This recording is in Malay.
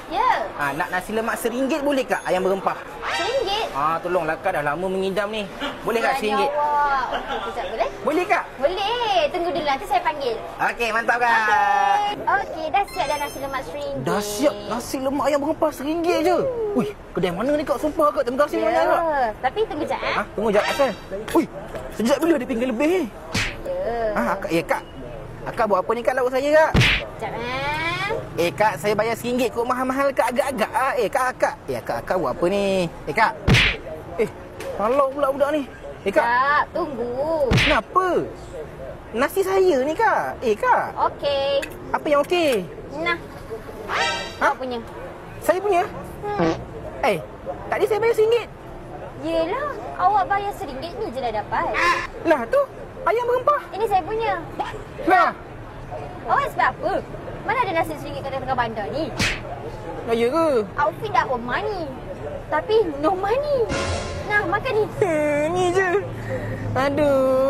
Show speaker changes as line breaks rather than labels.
Ya.
Nak nasi lemak RM1 boleh kak? Ayam berempah.
RM1?
Tolonglah kak, dah lama mengidam ni. Boleh kak RM1?
Awak. Okey, kejap boleh?
Boleh kak?
Boleh. Tunggu dulu, nanti saya panggil.
Okey, mantap kak.
Okey, dah siap dah nasi lemak RM1.
Dah siap nasi lemak ayam berempah RM1 je. Ui, kedai mana ni kak? Sumpah kak, terima kasih banyak kak.
Tapi tunggu jap
Tunggu jap asal. Ui, sejak bila dia tinggal lebih ni?
Ya.
Kak. Akak buat apa ni kak lauk saya kak?
Jap
Kak, saya bayar RM1 kok, mahal-mahal kak, agak-agak. Kak buat apa ni? Kak. Halau pula budak ni. Kak.
Jap, tunggu.
Kenapa? Nasi saya ni kak. Kak.
Okey.
Apa yang okey?
Nah. Kau punya.
Saya punya? Tadi saya bayar RM1.
Yelah, awak bayar RM1 ni je dah dapat.
Lah tu, ayam berempah.
Ini saya punya.
Lah.
Awak sebab apa? Mana ada nasi RM1 kat tengah bandar ni?
Ya ke?
Outfit dah for money. Tapi no money. Nah, makan ni.
Ni je. Aduh.